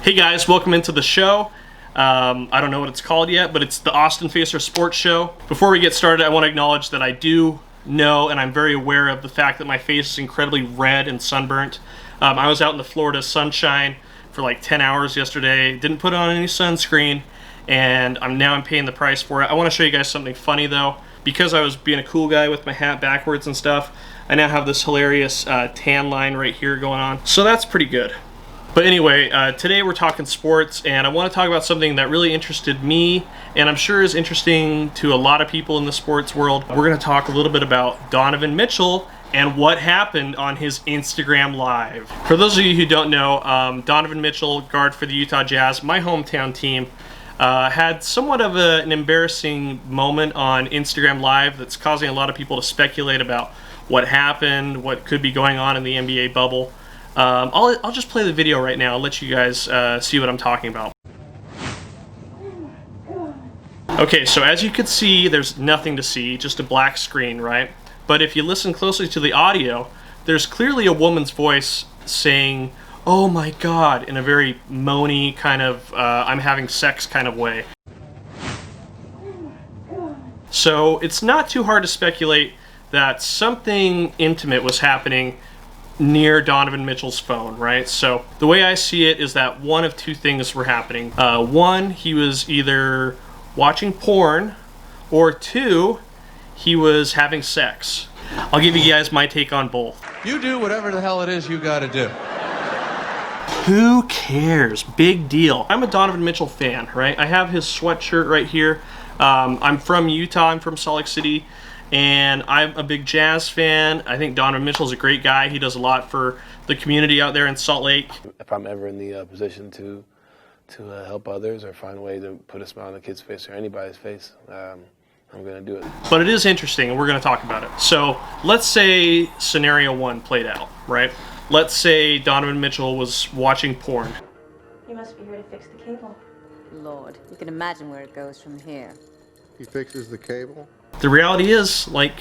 Hey guys, welcome into the show. I don't know what it's called yet, but it's the Austin Facer Sports Show. Before we get started, I want to acknowledge that I do know and I'm very aware of the fact that my face is incredibly red and sunburnt. I was out in the Florida sunshine for like 10 hours yesterday, didn't put on any sunscreen, and I'm paying the price for it. I want to show you guys something funny though. Because I was being a cool guy with my hat backwards and stuff, I now have this hilarious tan line right here going on. So that's pretty good. But anyway, today we're talking sports, and I want to talk about something that really interested me, and I'm sure is interesting to a lot of people in the sports world. We're going to talk a little bit about Donovan Mitchell and what happened on his Instagram Live. For those of you who don't know, Donovan Mitchell, guard for the Utah Jazz, my hometown team, had somewhat of an embarrassing moment on Instagram Live that's causing a lot of people to speculate about what happened, what could be going on in the NBA bubble. I'll just play the video right now. I'll let you guys see what I'm talking about. Okay, so as you can see, there's nothing to see, just a black screen, right? But if you listen closely to the audio, there's clearly a woman's voice saying, "Oh my God," in a very moany kind of, I'm having sex kind of way. So it's not too hard to speculate that something intimate was happening near Donovan Mitchell's phone, right? So the way I see it is that one of two things were happening. One, he was either watching porn, or two, he was having sex. I'll give you guys my take on both. You do whatever the hell it is you gotta do. Who cares? Big deal. I'm a Donovan Mitchell fan, right? I have his sweatshirt right here. I'm from Utah, I'm from Salt Lake City, and I'm a big Jazz fan. I think Donovan Mitchell's a great guy. He does a lot for the community out there in Salt Lake. If I'm ever in the position to help others or find a way to put a smile on a kid's face or anybody's face, I'm going to do it. But it is interesting, and we're going to talk about it. So let's say scenario one played out, right? Let's say Donovan Mitchell was watching porn. You must be here to fix the cable. Lord, you can imagine where it goes from here. He fixes the cable? The reality is, like,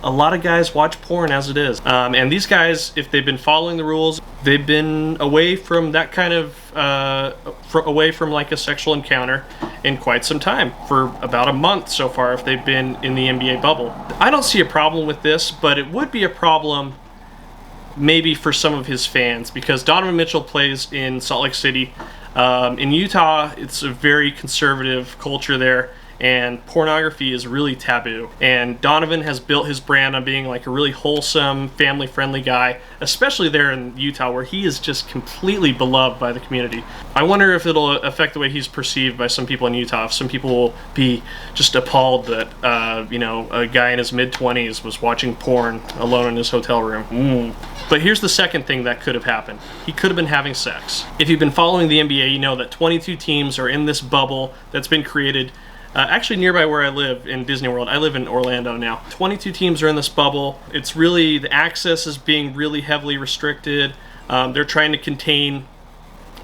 a lot of guys watch porn as it is. And these guys, if they've been following the rules, they've been away from that kind of, away from like a sexual encounter in quite some time, for about a month so far if they've been in the NBA bubble. I don't see a problem with this, but it would be a problem maybe for some of his fans, because Donovan Mitchell plays in Salt Lake City. In Utah, it's a very conservative culture there, and pornography is really taboo. And Donovan has built his brand on being like a really wholesome, family-friendly guy, especially there in Utah, where he is just completely beloved by the community. I wonder if it'll affect the way he's perceived by some people in Utah. If some people will be just appalled that, a guy in his mid-20s was watching porn alone in his hotel room. But here's the second thing that could have happened. He could have been having sex. If you've been following the NBA, you know that 22 teams are in this bubble that's been created actually nearby where I live in Disney World. I live in Orlando now. 22 teams are in this bubble. It's really, the access is being really heavily restricted. They're trying to contain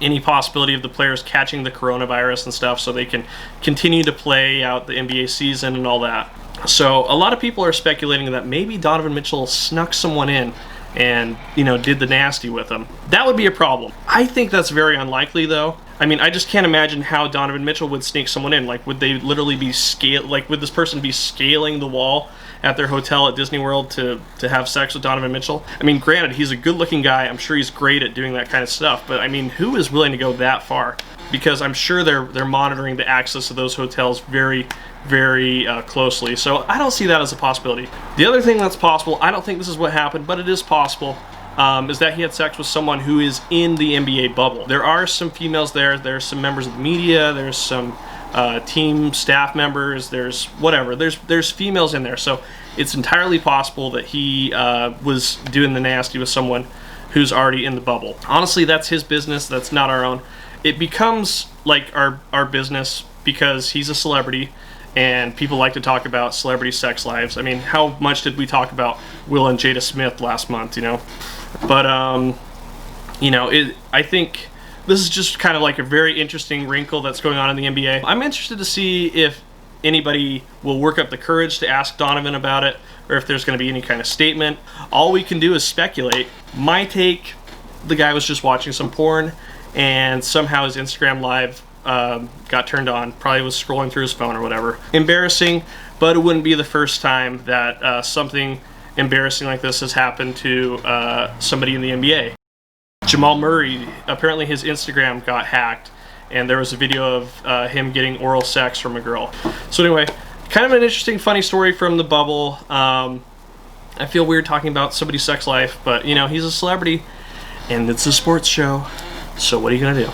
any possibility of the players catching the coronavirus and stuff so they can continue to play out the NBA season and all that. So a lot of people are speculating that maybe Donovan Mitchell snuck someone in and, did the nasty with them. That would be a problem. I think that's very unlikely though. I mean, I just can't imagine how Donovan Mitchell would sneak someone in. Like, would they literally be would this person be scaling the wall at their hotel at Disney World to have sex with Donovan Mitchell? I mean, granted, he's a good-looking guy. I'm sure he's great at doing that kind of stuff. But I mean, who is willing to go that far? Because I'm sure they're monitoring the access to those hotels very, very closely. So I don't see that as a possibility. The other thing that's possible, I don't think this is what happened, but it is possible, is that he had sex with someone who is in the NBA bubble. There are some females there. There's some members of the media. There's some team staff members. There's whatever. There's females in there. So it's entirely possible that he was doing the nasty with someone who's already in the bubble. Honestly, that's his business. That's not our own. It becomes like our business because he's a celebrity and people like to talk about celebrity sex lives. I mean, how much did we talk about Will and Jada Smith last month, But, I think this is just kind of like a very interesting wrinkle that's going on in the NBA. I'm interested to see if anybody will work up the courage to ask Donovan about it, or if there's going to be any kind of statement. All we can do is speculate. My take, the guy was just watching some porn, and somehow his Instagram Live got turned on. Probably was scrolling through his phone or whatever. Embarrassing, but it wouldn't be the first time that something embarrassing like this has happened to somebody in the NBA. Jamal Murray, apparently his Instagram got hacked, and there was a video of him getting oral sex from a girl. So anyway, kind of an interesting, funny story from the bubble. I feel weird talking about somebody's sex life, but you know, he's a celebrity, and it's a sports show, so what are you gonna do?